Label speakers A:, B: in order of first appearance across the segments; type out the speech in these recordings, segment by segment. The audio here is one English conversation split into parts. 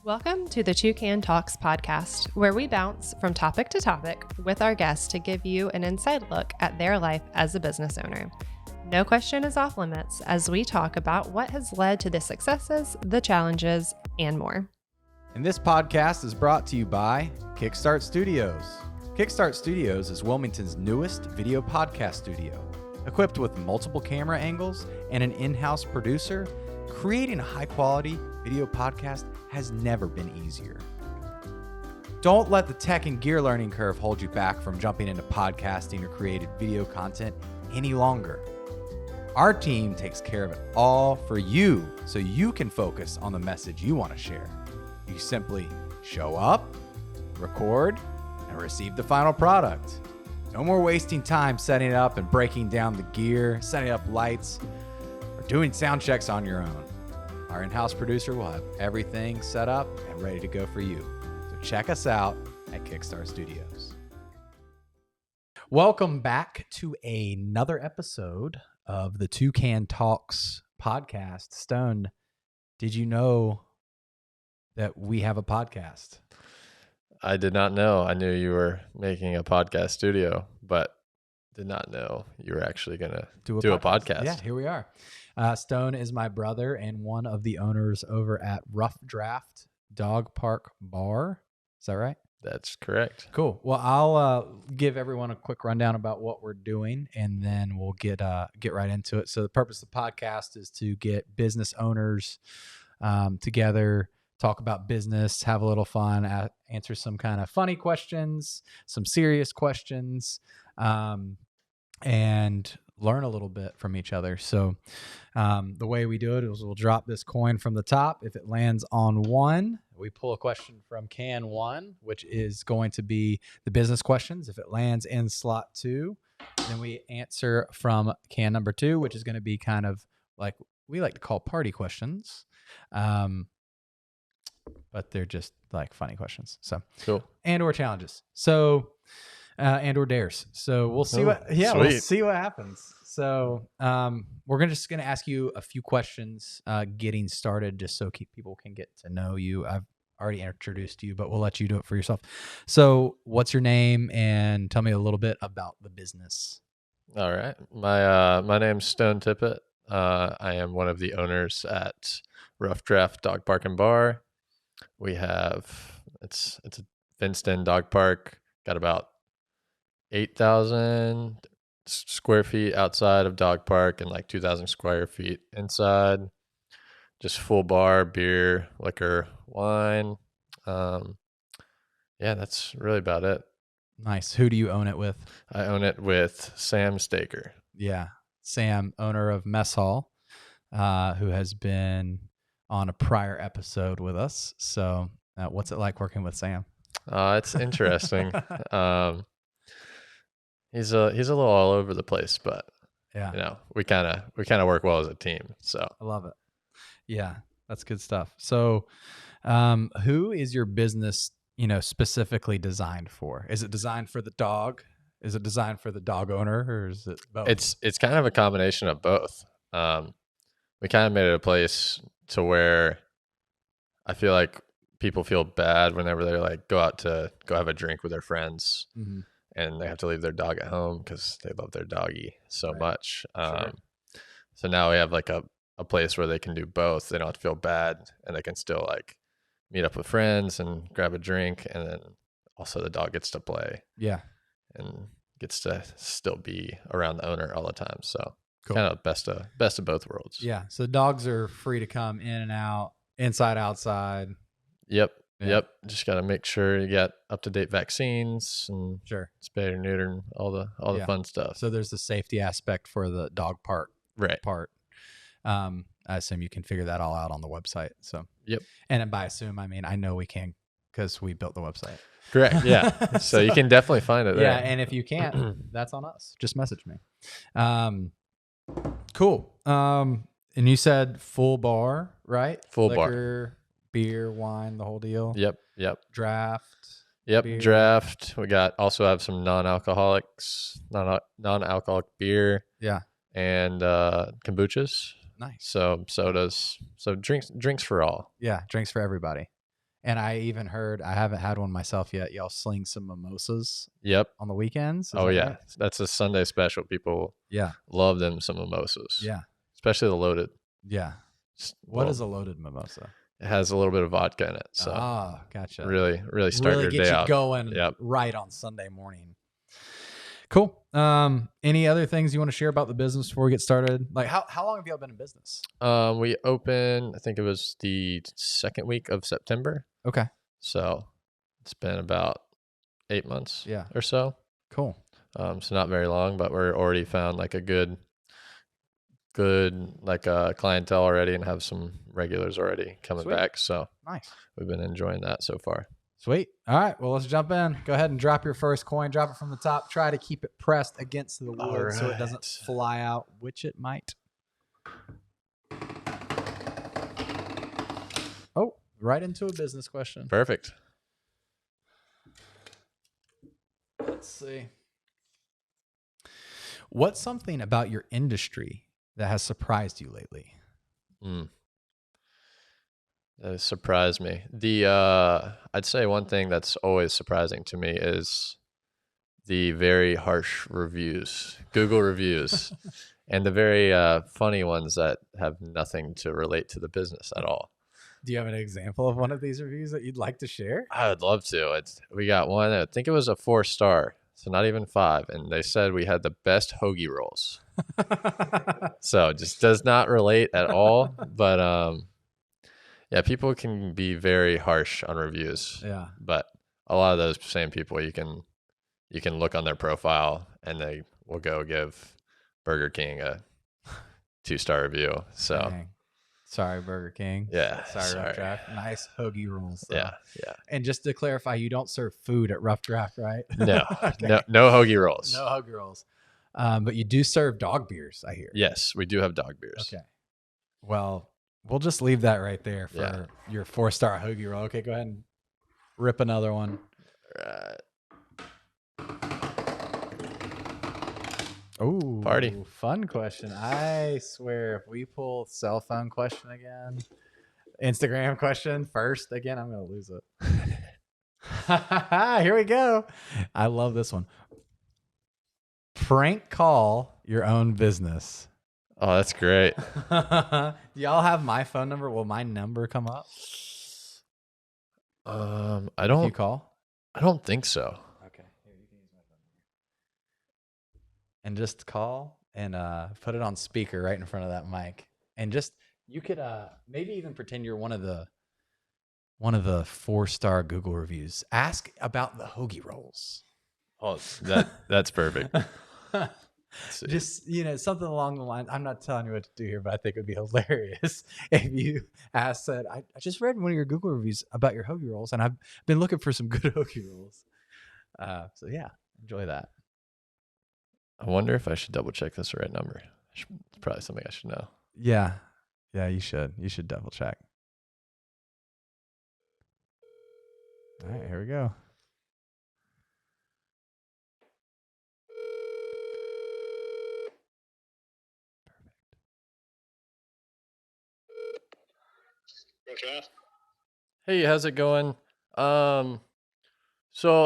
A: Welcome to the Toucan Talks podcast, where we bounce from topic to topic with our guests to give you an inside look at their life as a business owner. No question is off limits as we talk about what has led to the successes, the challenges, and more.
B: And this podcast is brought to you by Kickstart Studios. Kickstart Studios is Wilmington's newest video podcast studio. Equipped with multiple camera angles and an in-house producer, creating a high-quality video podcast has never been easier. Don't let the tech and gear learning curve hold you back from jumping into podcasting or created video content any longer. Our team takes care of it all for you so you can focus on the message you want to share. You simply show up, record, and receive the final product. No more wasting time setting it up and breaking down the gear, setting up lights, or doing sound checks on your own. Our in-house producer will have everything set up and ready to go for you. So check us out at Kickstart Studios. Welcome back to another episode of the Toucan Talks podcast. Stone, did you know that we have a podcast?
C: I did not know. I knew you were making a podcast studio, but did not know you were actually going to do a podcast.
B: Yeah, here we are. Stone is my brother and one of the owners over at Ruff Draft Dog Park Bar. Is that right?
C: That's correct.
B: Cool. Well, I'll give everyone a quick rundown about what we're doing, and then we'll get right into it. So the purpose of the podcast is to get business owners together, talk about business, have a little fun, answer some kind of funny questions, some serious questions, and learn a little bit from each other. So the way we do it is we'll drop this coin from the top. If it lands on one, we pull a question from can one, which is going to be the business questions. If it lands in slot two, then we answer from can number two, which is going to be kind of like we like to call party questions. But they're just like funny questions. So
C: cool.
B: And or challenges. So and or dares. So we'll see we'll see what happens. So we're just gonna ask you a few questions getting started, just so people can get to know you. I've already introduced you, but we'll let you do it for yourself. So what's your name, and tell me a little bit about the business.
C: All right. My name's Stone Tippett. I am one of the owners at Ruff Draft Dog Park and Bar. We have it's a fenced-in dog park. Got about 8,000 square feet outside of dog park and like 2,000 square feet inside. Just full bar, beer, liquor, wine. Yeah, that's really about it.
B: Nice. Who do you own it with?
C: I own it with Sam Steger.
B: Yeah, Sam, owner of Mess Hall, who has been on a prior episode with us. So what's it like working with Sam?
C: It's interesting. He's a little all over the place, but yeah, we kind of work well as a team. So
B: I love it. Yeah, that's good stuff. So who is your business, specifically designed for? Is it designed for the dog? Is it designed for the dog owner, or is it both?
C: It's kind of a combination of both. We kind of made it a place to where I feel like people feel bad whenever they're like go have a drink with their friends, mm-hmm. and they have to leave their dog at home because they love their doggy so much.
B: Sure.
C: So now we have like a place where they can do both. They don't have to feel bad, and they can still like meet up with friends and grab a drink, and then also the dog gets to play. Yeah. And gets to still be around the owner all the time. So cool. Kind of best of both worlds.
B: Yeah. So dogs are free to come in and out, inside, outside.
C: Yep. Yeah. Yep. Just got to make sure you got up-to-date vaccines and spay or neuter and all the fun stuff.
B: So there's the safety aspect for the dog park part. I assume you can figure that all out on the website. So
C: yep.
B: And by assume, I mean I know we can because we built the website.
C: Correct. Yeah. So you can definitely find it there.
B: Yeah. And if you can't, that's on us. Just message me. Cool. And you said full bar, right?
C: Full
B: Liquor,
C: bar.
B: Beer, wine, the whole deal.
C: Yep.
B: Draft.
C: Yep.
B: Beer.
C: Draft. We also have some non-alcoholic beer.
B: Yeah.
C: And kombuchas.
B: Nice.
C: So sodas. So drinks for all.
B: Yeah. Drinks for everybody. And I even heard, I haven't had one myself yet, y'all sling some mimosas.
C: Yep.
B: On the weekends.
C: Oh yeah, right? That's a Sunday special. People love them some mimosas.
B: Yeah,
C: especially the loaded.
B: Yeah. What is a loaded mimosa? It
C: has a little bit of vodka in it. So
B: gotcha.
C: Really start your day out.
B: Going right on Sunday morning. Cool. Any other things you want to share about the business before we get started? Like how long have y'all been in business?
C: We opened, I think it was the second week of September.
B: Okay.
C: So it's been about 8 months or so.
B: Cool.
C: So not very long, but we're already found like a good clientele already and have some regulars already coming back. So
B: nice.
C: We've been enjoying that so far.
B: Sweet. All right. Well, let's jump in. Go ahead and drop your first coin. Drop it from the top. Try to keep it pressed against the wood so it doesn't fly out, which it might. Oh, right into a business question.
C: Perfect.
B: Let's see. What's something about your industry that has surprised you lately?
C: That has surprised me. I'd say one thing that's always surprising to me is the very harsh reviews, Google reviews, and the very funny ones that have nothing to relate to the business at all.
B: Do you have an example of one of these reviews that you'd like to share?
C: I would love to. We got one, I think it was a 4-star, so not even 5, and they said we had the best hoagie rolls. So it just does not relate at all, but yeah, people can be very harsh on reviews.
B: Yeah.
C: But a lot of those same people, you can look on their profile and they will go give Burger King a 2-star review. So
B: dang. Sorry, Burger King.
C: Yeah.
B: Sorry, Ruff Draft. Nice hoagie rolls, though.
C: Yeah.
B: And just to clarify, you don't serve food at Ruff Draft, right?
C: No. Okay. No hoagie rolls.
B: No hoagie rolls. But you do serve dog beers, I hear.
C: Yes, we do have dog beers.
B: Okay. Well, we'll just leave that right there for your 4-star hoagie roll. Okay, go ahead and rip another one.
C: Right.
B: Oh,
C: party.
B: Fun question. I swear, if we pull cell phone question again, Instagram question first again, I'm going to lose it. Here we go. I love this one. Prank call your own business.
C: Oh, that's great.
B: Do y'all have my phone number? Will my number come up?
C: I don't.
B: If you call?
C: I don't think so.
B: Okay. Here, you can use my phone number. And just call and put it on speaker right in front of that mic. And just you could maybe even pretend you're one of the 4-star Google reviews. Ask about the hoagie rolls.
C: Oh, that's perfect.
B: Just, something along the line. I'm not telling you what to do here, but I think it would be hilarious if you said, I just read one of your Google reviews about your hoagie rolls, and I've been looking for some good hoagie rolls. So yeah, enjoy that.
C: I wonder if I should double check this the right number. It's probably something I should know.
B: Yeah, you should. You should double check. All right, here we go.
C: Hey, how's it going? So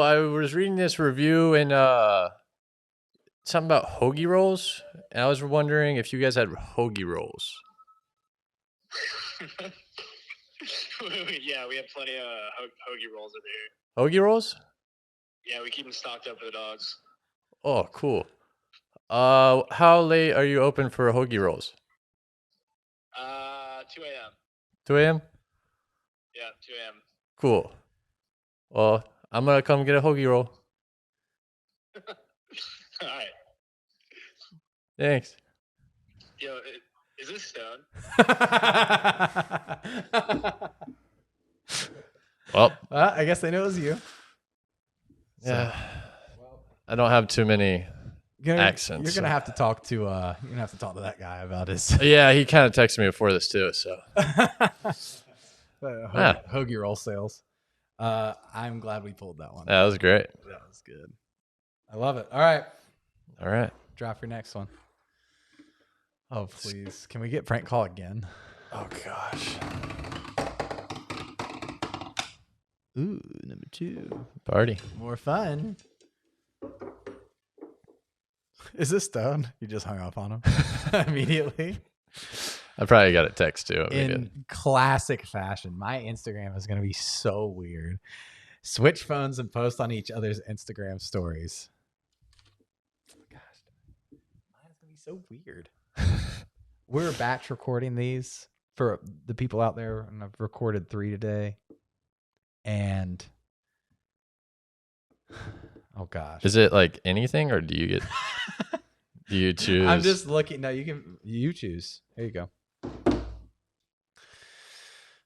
C: I was reading this review and something about hoagie rolls, and I was wondering if you guys had hoagie rolls.
D: Yeah, we have plenty of hoagie rolls over here.
C: Hoagie rolls?
D: Yeah, we keep them stocked up for the dogs.
C: Oh, cool. How late are you open for hoagie rolls?
D: 2 a.m.
C: 2 a.m.?
D: Yeah, 2 a.m.
C: Cool. Well, I'm going to come get a hoagie roll.
D: All right.
C: Thanks.
D: Yo, is this Stone?
C: Well,
B: I guess they know it was you.
C: Yeah. I don't have too many accents.
B: You're gonna have to talk to that guy about his.
C: Yeah, he kind of texted me before this too. So
B: hoagie roll sales. I'm glad we pulled that one.
C: That was great.
B: That was good. I love it. All right. Drop your next one. Oh please, can we get prank call again?
C: Oh gosh.
B: Ooh, number 2.
C: Party.
B: More fun. Is this Stone? You just hung up on him immediately.
C: I probably got a text too.
B: In classic fashion, my Instagram is going to be so weird. Switch phones and post on each other's Instagram stories. Gosh, mine's going to be so weird. We're batch recording these for the people out there, and I've recorded 3 today. And oh gosh,
C: is it like anything, or do you choose?
B: I'm just looking. No, you choose. Here you go.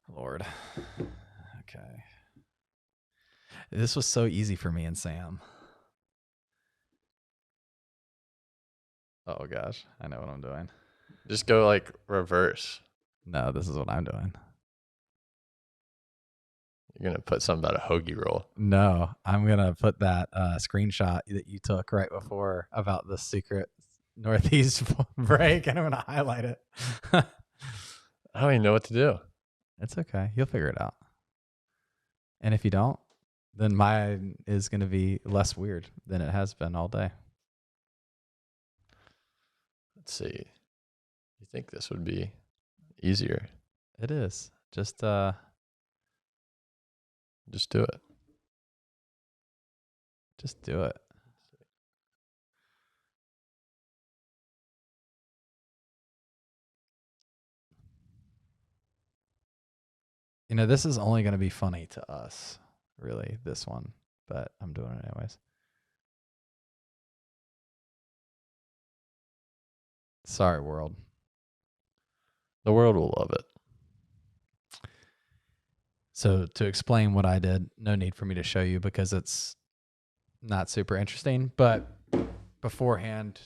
B: Lord. Okay. This was so easy for me and Sam. Oh gosh, I know what I'm doing.
C: Just go like reverse.
B: No, this is what I'm doing.
C: You're going to put something about a hoagie roll.
B: No, I'm going to put that screenshot that you took right before about the secret Northeast break, and I'm going to highlight it.
C: I don't even know what to do.
B: It's okay. You'll figure it out. And if you don't, then mine is going to be less weird than it has been all day.
C: Let's see. You think this would be easier?
B: It is. Just
C: do it.
B: Just do it. You know, this is only going to be funny to us, really, this one, but I'm doing it anyways. Sorry, world.
C: The world will love it.
B: So to explain what I did, no need for me to show you because it's not super interesting. But beforehand,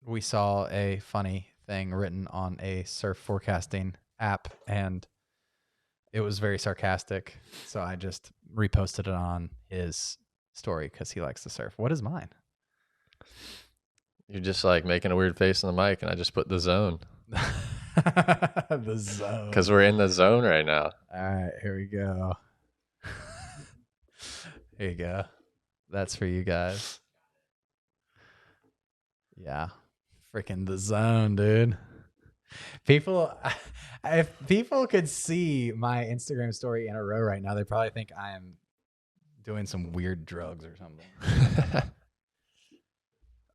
B: we saw a funny thing written on a surf forecasting app, and it was very sarcastic. So I just reposted it on his story because he likes to surf. What is mine?
C: You're just like making a weird face on the mic, and I just put the zone.
B: The zone.
C: Because we're in the zone right now.
B: All right, here we go. Here you go. That's for you guys. Yeah. Freaking the zone, dude. People, if people could see my Instagram story in a row right now, they probably think I am doing some weird drugs or something.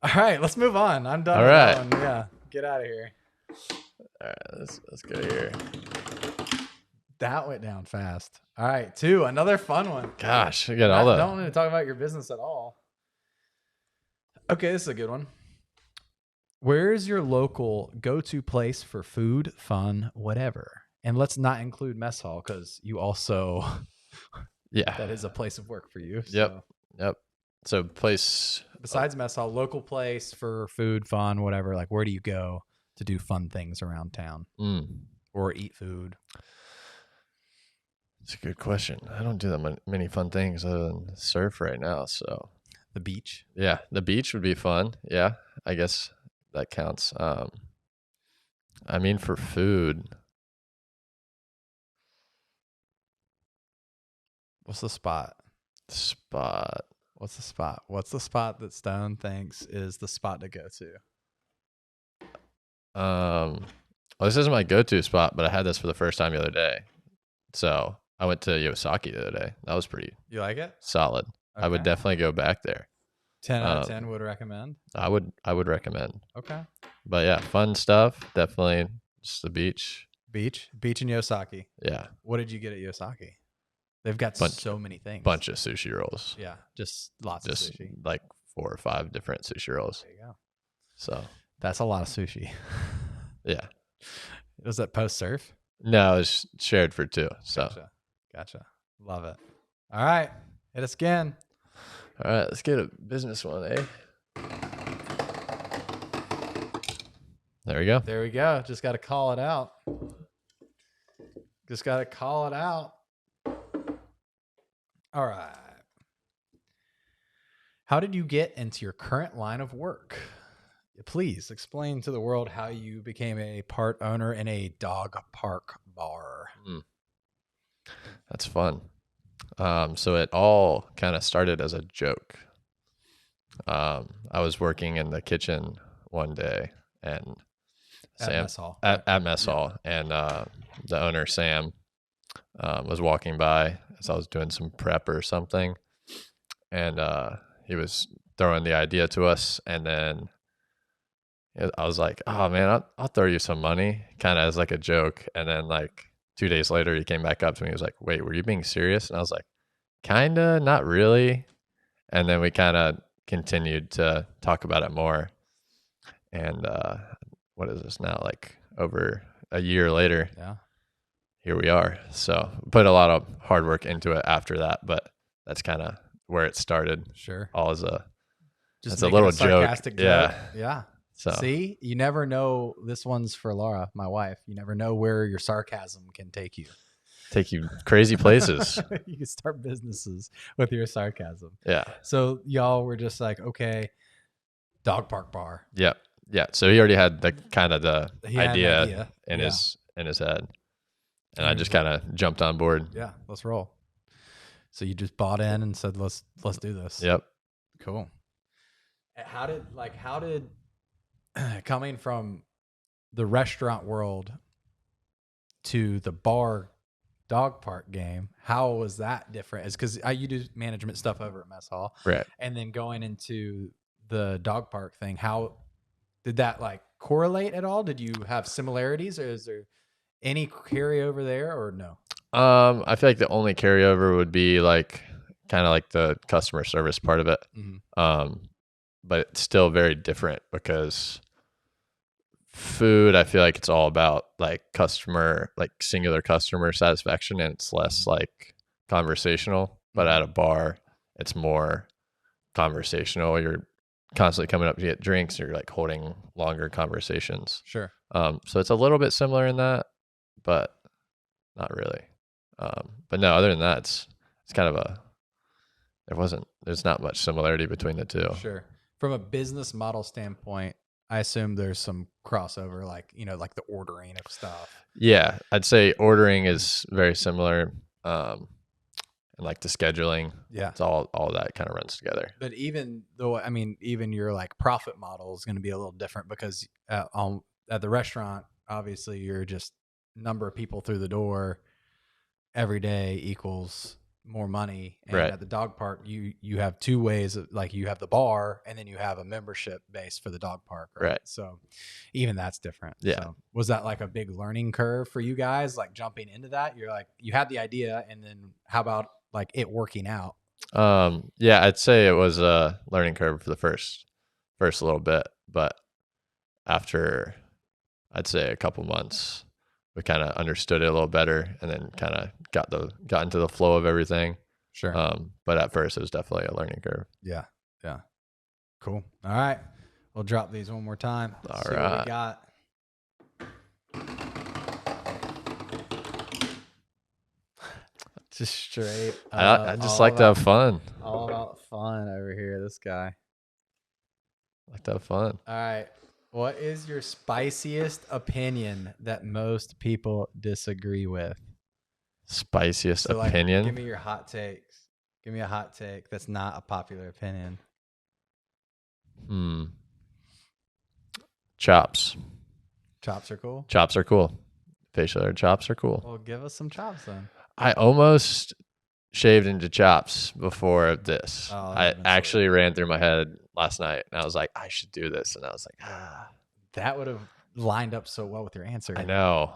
B: All right, let's move on. I'm done.
C: All
B: with
C: right.
B: that one. Yeah, get out of here.
C: All right, let's go here.
B: That went down fast. All right, 2, another fun one.
C: Gosh, I got all that.
B: I don't want to talk about your business at all. Okay, this is a good one. Where is your local go-to place for food, fun, whatever? And let's not include mess hall because you also, that is a place of work for you. So.
C: Yep. So place
B: besides mess hall, local place for food, fun, whatever. Like, where do you go to do fun things around town or eat food?
C: It's a good question. I don't do that many fun things other than surf right now. So
B: the beach.
C: Yeah, the beach would be fun. Yeah, I guess that counts. I mean, for food.
B: What's the spot? What's the spot? What's the spot that Stone thinks is the spot to go to?
C: Well, this isn't my go-to spot, but I had this for the first time the other day. So I went to Yosaki the other day. That was pretty.
B: You like it?
C: Solid. Okay. I would definitely go back there.
B: 10 out of 10 would recommend?
C: I would recommend.
B: Okay.
C: But yeah, fun stuff. Definitely just the beach.
B: Beach in Yosaki.
C: Yeah.
B: What did you get at Yosaki? They've got so many things.
C: Bunch of sushi rolls.
B: Yeah, just lots of sushi.
C: Like 4 or 5 different sushi rolls.
B: There you go.
C: So
B: that's a lot of sushi.
C: Yeah.
B: Was that post surf?
C: No, it was shared for 2. So
B: Gotcha. Love it. All right. Hit us again.
C: All right, let's get a business one, eh? There we go.
B: Just got to call it out. All right. How did you get into your current line of work? Please explain to the world how you became a part owner in a dog park bar.
C: That's fun. So it all kind of started as a joke. I was working in the kitchen one day, and
B: At mess hall.
C: At mess hall, and the owner, Sam, was walking by as I was doing some prep or something, and he was throwing the idea to us, and then I was like, "Oh man, I'll throw you some money," kind of as like a joke. And then like 2 days later, he came back up to me. He was like, "Wait, were you being serious?" And I was like, "Kinda, not really." And then we kind of continued to talk about it more. And what is this now? Like over a year later, here we are. So put a lot of hard work into it after that, but that's kind of where it started.
B: Sure.
C: All as a
B: just
C: a little
B: sarcastic
C: joke.
B: Yeah.
C: So
B: see, you never know. This one's for Laura, my wife. You never know where your sarcasm can take you.
C: Take you crazy places.
B: You can start businesses with your sarcasm.
C: Yeah.
B: So y'all were just like, okay, dog park bar.
C: Yep. Yeah. So he already had the kind of the idea in
B: Yeah.
C: his head. And I just kind of jumped on board.
B: Yeah, let's roll. So you just bought in and said, let's do this.
C: Yep.
B: Cool. How did coming from the restaurant world to the bar dog park game, how was that different? It's because you do management stuff over at mess hall,
C: right?
B: And then going into the dog park thing, how did that like correlate at all? Did you have similarities, or is there any carryover there, or no?
C: I feel like the only carryover would be like kind of like the customer service part of it.
B: Mm-hmm.
C: But it's still very different because food, I feel like it's all about like singular customer satisfaction, and it's less like conversational. But at a bar, it's more conversational. You're constantly coming up to get drinks. You're like holding longer conversations.
B: Sure.
C: So it's a little bit similar in that, but not really. But no, other than that, it's kind of there's not much similarity between the two.
B: Sure. From a business model standpoint, I assume there's some crossover, like, like the ordering of stuff.
C: Yeah, I'd say ordering is very similar. And like the scheduling, it's all that kind of runs together.
B: But even though, even your like profit model is going to be a little different because at the restaurant, obviously you're just number of people through the door every day equals more money. And at the dog park, you have two ways of, like, you have the bar and then you have a membership base for the dog park. Right. So even that's different.
C: Yeah.
B: So was that like a big learning curve for you guys? Like jumping into that, you're like, you had the idea, and then how about like it working out?
C: Yeah, I'd say it was a learning curve for the first little bit, but after I'd say a couple months, we kind of understood it a little better, and then kind of got into the flow of everything.
B: Sure.
C: But at first it was definitely a learning curve.
B: Yeah. Yeah. Cool. All right. We'll drop these one more time.
C: All
B: See
C: right.
B: what we got. Just straight.
C: I just like to have fun.
B: All about fun over here. This guy.
C: Like to have fun.
B: All right. What is your spiciest opinion that most people disagree with?
C: Spiciest opinion?
B: Give me your hot takes. Give me a hot take that's not a popular opinion.
C: Chops.
B: Chops are cool?
C: Chops are cool. Facial hair chops are cool.
B: Well, give us some chops then.
C: I almost shaved into chops before this.
B: Oh,
C: I actually ran through my head last night, and I was like, I should do this. And I was like,
B: That would have lined up so well with your answer.
C: I know.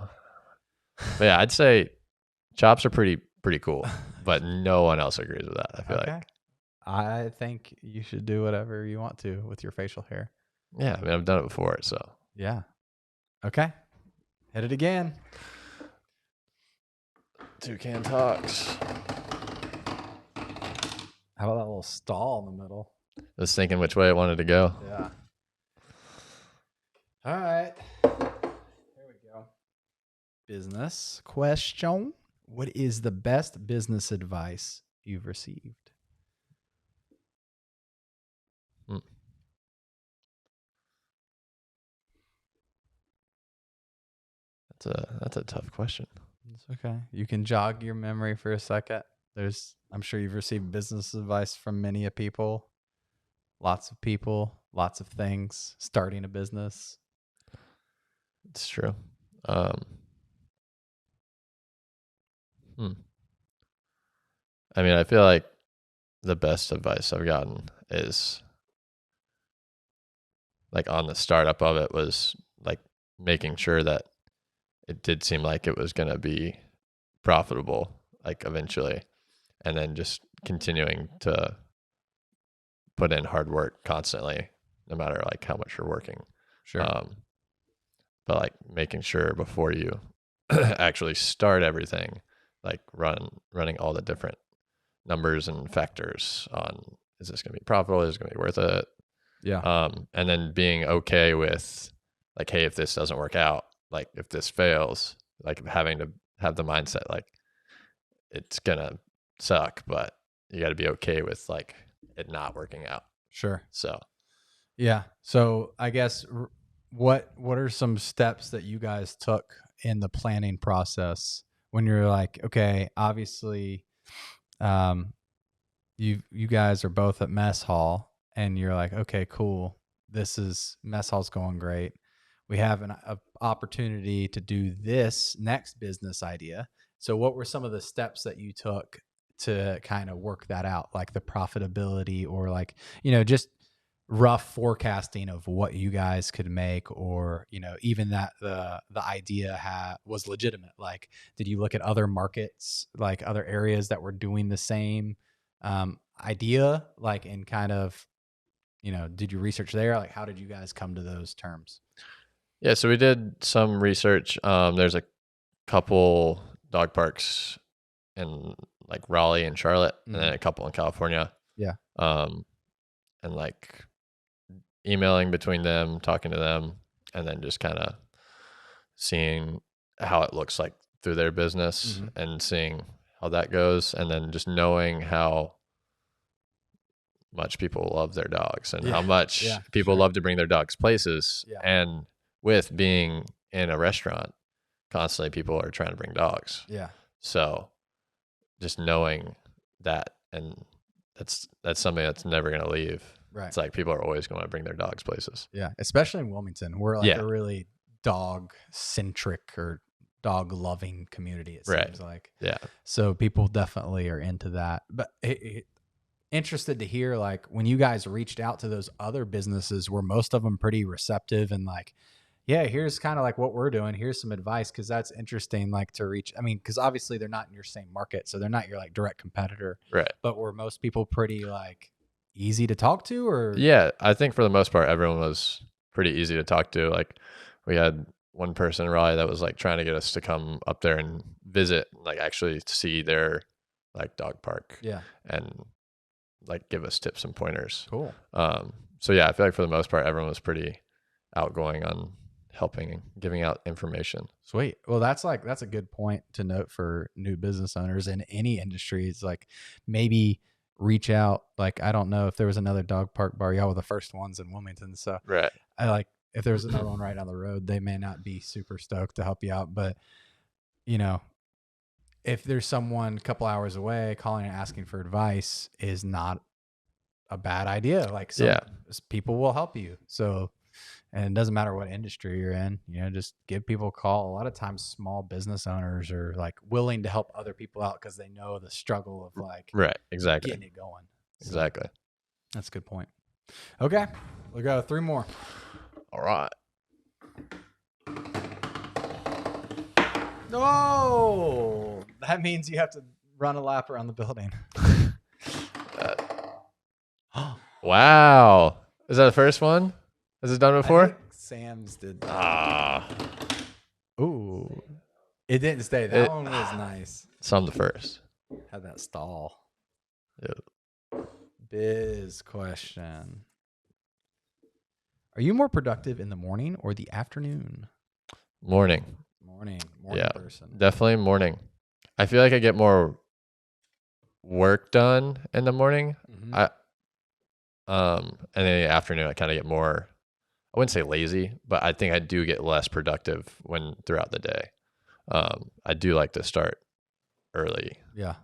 C: But yeah, I'd say chops are pretty cool, but no one else agrees with that, I feel like.
B: I think you should do whatever you want to with your facial hair.
C: Yeah, I mean, I've done it before, so.
B: Yeah. Okay. Hit it again.
C: Toucan Talks.
B: How about that little stall in the middle?
C: I was thinking which way I wanted to go.
B: Yeah. All right. Here we go. Business question. What is the best business advice you've received?
C: That's a tough question.
B: It's okay. You can jog your memory for a second. I'm sure you've received business advice from many a people, lots of people, lots of things, starting a business.
C: It's true. I mean, I feel like the best advice I've gotten is like on the startup of it was like making sure that it did seem like it was going to be profitable, like eventually, and then just continuing to put in hard work constantly, no matter like how much you're working.
B: Sure.
C: But like making sure before you actually start everything, like running all the different numbers and factors on, is this going to be profitable? Is it going to be worth it?
B: Yeah.
C: And then being okay with like, hey, if this doesn't work out, like if this fails, like having to have the mindset, like it's going to suck, but you got to be okay with like it not working out.
B: Sure.
C: So,
B: yeah. So I guess what are some steps that you guys took in the planning process when you're like, okay, obviously, you guys are both at mess hall and you're like, okay, cool. Mess hall's going great. We have an opportunity to do this next business idea. So what were some of the steps that you took to kind of work that out? Like the profitability or like, just rough forecasting of what you guys could make, or, even that the idea was legitimate. Like, did you look at other markets, like other areas that were doing the same idea, like, and kind of, did you research there? Like, how did you guys come to those terms?
C: Yeah, so we did some research. There's a couple dog parks in like Raleigh and Charlotte, and then a couple in California.
B: Yeah.
C: And like emailing between them, talking to them, and then just kind of seeing how it looks like through their business and seeing how that goes, and then just knowing how much people love their dogs and how much people love to bring their dogs places.
B: Yeah.
C: And with being in a restaurant, constantly people are trying to bring dogs.
B: Yeah.
C: So just knowing that, and that's something that's never going to leave.
B: Right.
C: It's like people are always going to bring their dogs places.
B: Yeah. Especially in Wilmington. We're like a really dog centric or dog loving community, it seems like.
C: Yeah.
B: So people definitely are into that. But interested to hear, like, when you guys reached out to those other businesses, were most of them pretty receptive and like, yeah, here's kind of like what we're doing. Here's some advice. Cause that's interesting. Like to reach, cause obviously they're not in your same market. So they're not your like direct competitor,
C: right? But
B: were most people pretty like easy to talk to, or?
C: Yeah, I think for the most part, everyone was pretty easy to talk to. Like we had one person in Raleigh that was like trying to get us to come up there and visit, like actually see their like dog park.
B: Yeah.
C: And like give us tips and pointers.
B: Cool.
C: So yeah, I feel like for the most part, everyone was pretty outgoing on helping and giving out information.
B: Sweet. Well, that's a good point to note for new business owners in any industry. It's like maybe reach out. Like, I don't know if there was another dog park bar. Y'all were the first ones in Wilmington. So
C: right.
B: If there's another one right down the road, they may not be super stoked to help you out. But, if there's someone a couple hours away, calling and asking for advice is not a bad idea. Like, people will help you. So, and it doesn't matter what industry you're in, just give people a call. A lot of times small business owners are like willing to help other people out because they know the struggle of like
C: exactly
B: getting it going. So,
C: exactly.
B: That's a good point. Okay. We'll go 3 more.
C: All right.
B: No, that means you have to run a lap around the building.
C: Wow. Is that the first one? Has it done before?
B: Sam's did.
C: Ooh.
B: It didn't stay. That one was nice.
C: So I'm the first.
B: Had that stall.
C: Yeah.
B: Biz question. Are you more productive in the morning or the afternoon?
C: Morning
B: Person.
C: Definitely morning. I feel like I get more work done in the morning. And in the afternoon I kind of get more, I wouldn't say lazy, but I think I do get less productive throughout the day. I do like to start early.
B: Yeah.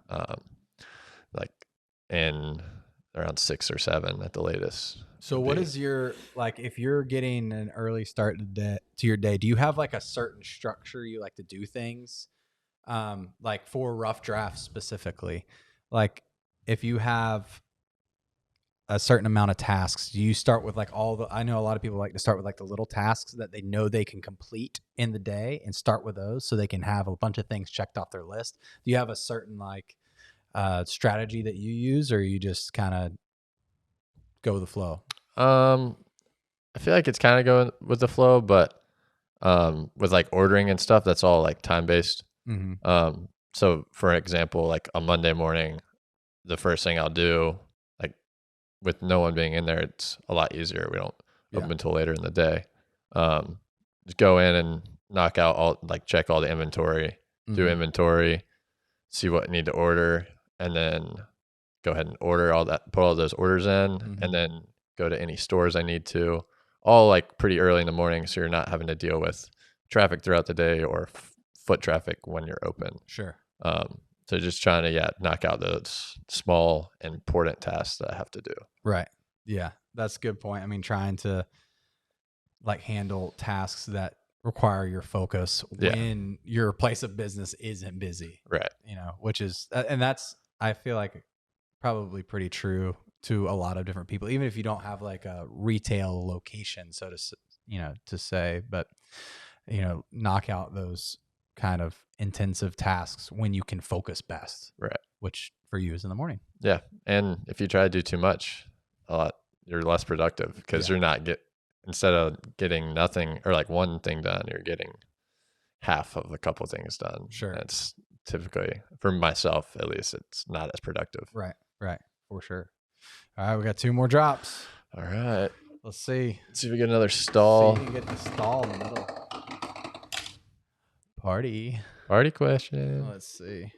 C: in around 6 or 7 at the latest.
B: So what is your, like, if you're getting an early start to your day, do you have like a certain structure you like to do things? Like for Ruff Draft specifically, like if you have a certain amount of tasks, do you start with like I know a lot of people like to start with like the little tasks that they know they can complete in the day and start with those so they can have a bunch of things checked off their list. Do you have a certain like strategy that you use, or you just kind of go with the flow?
C: I feel like it's kind of going with the flow, but with like ordering and stuff, that's all like time based.
B: Mm-hmm.
C: So for example, like on Monday morning, the first thing I'll do, like with no one being in there, it's a lot easier. We don't open until later in the day. Just go in and knock out all, like check all the inventory, do inventory, see what I need to order, and then go ahead and order all that, put all those orders in, and then go to any stores I need to, all like pretty early in the morning, so you're not having to deal with traffic throughout the day or foot traffic when you're open.
B: Sure.
C: So just trying to knock out those small important tasks that I have to do.
B: Right. Yeah, that's a good point. I mean, trying to like handle tasks that require your focus when your place of business isn't busy.
C: Right.
B: You know, which is, and that's, I feel like probably pretty true to a lot of different people, even if you don't have like a retail location, so to say, but knock out those kind of intensive tasks when you can focus best.
C: Right.
B: Which for you is in the morning.
C: Yeah. And if you try to do too much, you're less productive because you're not instead of getting nothing or like one thing done, you're getting half of a couple things done.
B: Sure.
C: And it's typically, for myself at least, it's not as productive.
B: Right. For sure. All right. We got 2 more drops.
C: All right.
B: Let's see.
C: Let's see if we get another stall.
B: See if you can get the stall in the middle. Party
C: question.
B: Let's see.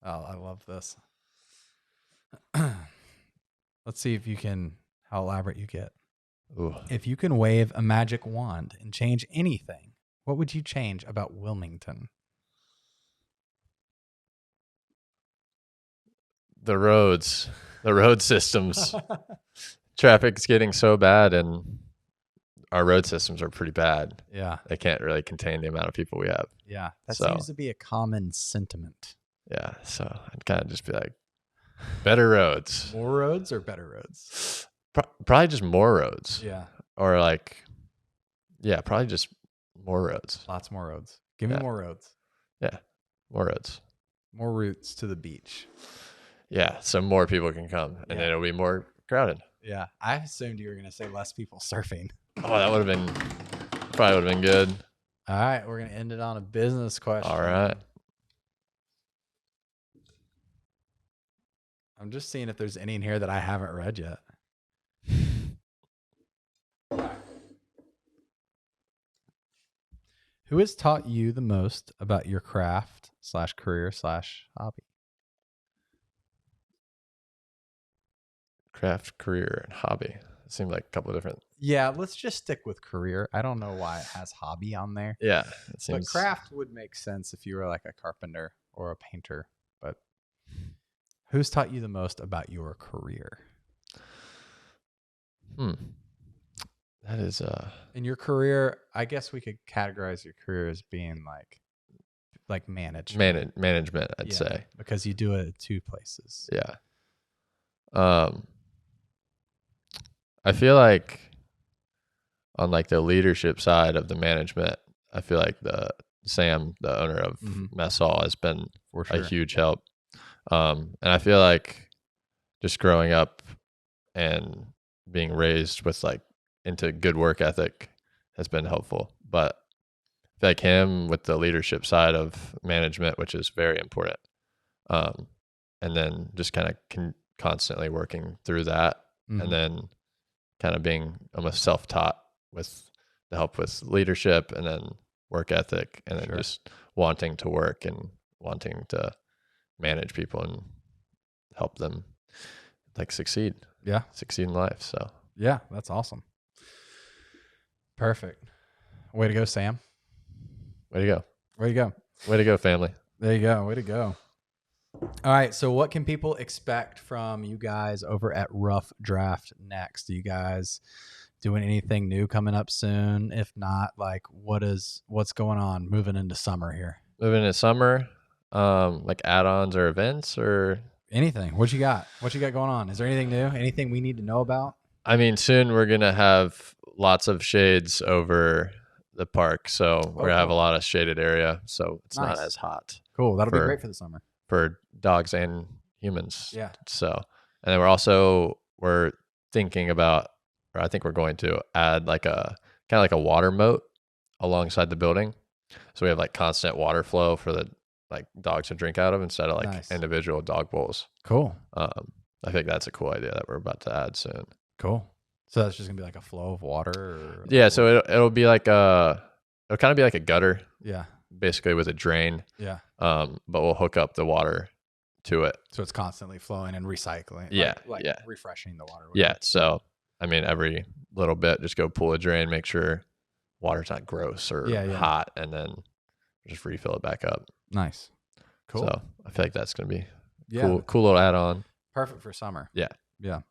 B: Oh, I love this. Let's see if you can, how elaborate you get.
C: Ooh.
B: If you can wave a magic wand and change anything, what would you change about Wilmington?
C: The road systems. Traffic's getting so bad, and our road systems are pretty bad.
B: Yeah.
C: They can't really contain the amount of people we have.
B: Yeah. That seems to be a common sentiment.
C: Yeah. So I'd kind of just be like, better roads.
B: More roads or better roads?
C: Probably just more roads.
B: Yeah.
C: Or like, probably just more roads.
B: Lots more roads. Give me more roads.
C: Yeah. More roads.
B: More routes to the beach.
C: Yeah. So more people can come and then it'll be more crowded.
B: Yeah. I assumed you were going to say less people surfing.
C: Oh, that would have been good.
B: All right. We're going to end it on a business question.
C: All right.
B: I'm just seeing if there's any in here that I haven't read yet. Who has taught you the most about your craft / career / hobby?
C: Craft, career, and hobby. It seemed like a couple of different.
B: Yeah, let's just stick with career. I don't know why it has hobby on there.
C: Yeah, it seems.
B: But craft would make sense if you were like a carpenter or a painter. But who's taught you the most about your career?
C: That is
B: in your career, I guess we could categorize your career as being like management.
C: Management, I'd say.
B: Because you do it at 2 places.
C: Yeah. I feel like on like the leadership side of the management, I feel like Sam, the owner of Massall, has been a huge help. And I feel like just growing up and being raised with like into good work ethic has been helpful. But I feel like him with the leadership side of management, which is very important. And then just kind of constantly working through that, and then kind of being almost self-taught with the help with leadership and then work ethic, and then just wanting to work and wanting to manage people and help them like succeed in life. So
B: yeah, that's awesome. Perfect. Way to go, Sam.
C: Way to go.
B: Way to go.
C: Way to go, family.
B: There you go. Way to go. All right. So what can people expect from you guys over at Ruff Draft next? Are you guys doing anything new coming up soon? If not, like what's going on moving into summer here?
C: Moving into summer, like add-ons or events or
B: anything. What you got? What you got going on? Is there anything new? Anything we need to know about?
C: I mean, soon we're going to have lots of shades over the park. So we're going to have a lot of shaded area. So it's not as hot.
B: Cool. That'll be great for the summer.
C: For dogs and humans.
B: Yeah.
C: So, and then we're thinking about, or I think we're going to add like a kind of like a water moat alongside the building. So we have like constant water flow for the like dogs to drink out of instead of like individual dog bowls.
B: Cool.
C: I think that's a cool idea that we're about to add soon.
B: Cool. So that's just gonna be like a flow of water. Or
C: yeah. So it'll be like it'll kind of be like a gutter.
B: Yeah.
C: Basically with a drain.
B: Yeah.
C: But we'll hook up the water to it.
B: So it's constantly flowing and recycling.
C: Yeah.
B: Like
C: yeah.
B: refreshing the water.
C: Yeah. So, I mean, every little bit, just go pull a drain, make sure water's not gross or hot, and then just refill it back up.
B: Nice. Cool.
C: So I feel like that's going to be cool little add-on.
B: Perfect for summer.
C: Yeah.
B: Yeah.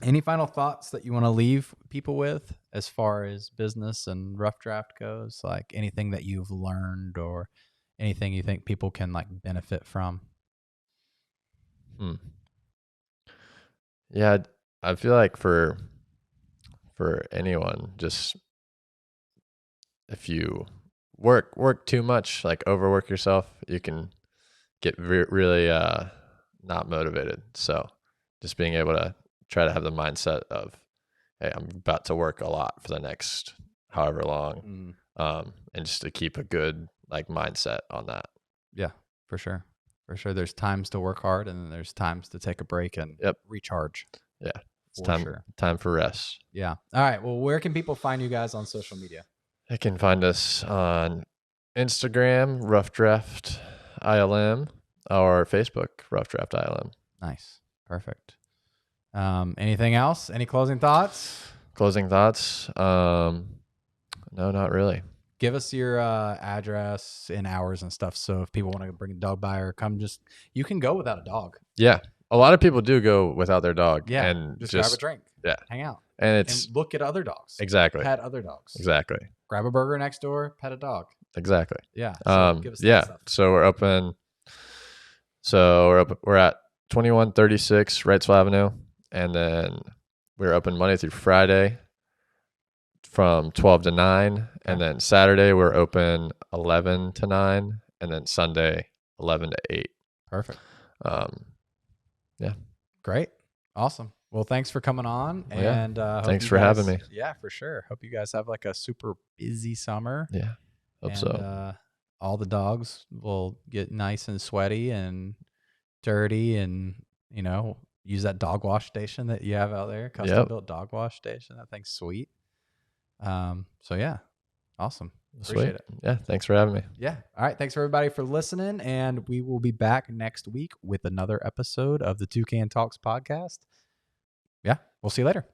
B: Any final thoughts that you want to leave people with as far as business and Ruff Draft goes? Like anything that you've learned or anything you think people can like benefit from?
C: Yeah, I feel like for anyone, just if you work too much, like overwork yourself, you can get really not motivated. So just being able to try to have the mindset of, hey, I'm about to work a lot for the next however long, and just to keep a good like mindset on that.
B: Yeah, for sure. For sure. There's times to work hard and then there's times to take a break and recharge.
C: Yeah. It's time for rest.
B: Yeah. All right. Well, where can people find you guys on social media?
C: They can find us on Instagram, Ruff Draft ILM, or Facebook, Ruff Draft ILM.
B: Nice. Perfect. Anything else? Any closing thoughts?
C: No, not really.
B: Give us your address and hours and stuff. So if people want to bring a dog by or come, you can go without a dog.
C: Yeah. A lot of people do go without their dog.
B: Yeah.
C: And
B: just grab a drink.
C: Yeah.
B: Hang out.
C: And
B: look at other dogs.
C: Exactly.
B: Pet other dogs.
C: Exactly.
B: Grab a burger next door, pet a dog.
C: Exactly.
B: Yeah. So give us that stuff.
C: So we're open. We're at 2136 Wrightsville Avenue. And then we're open Monday through Friday from 12 to 9. And then Saturday we're open 11 to 9. And then Sunday 11 to 8.
B: Perfect.
C: Yeah.
B: Great. Awesome. Well, thanks for coming on. And
C: thanks for having me.
B: Yeah, for sure. Hope you guys have like a super busy summer.
C: Yeah. Hope so.
B: All the dogs will get nice and sweaty and dirty and, use that dog wash station that you have out there. Custom built dog wash station. That thing's sweet. So yeah. Awesome. Appreciate it.
C: Yeah. Thanks for having me.
B: Yeah. All right. Thanks for everybody for listening. And we will be back next week with another episode of the Toucan Talks podcast. Yeah. We'll see you later.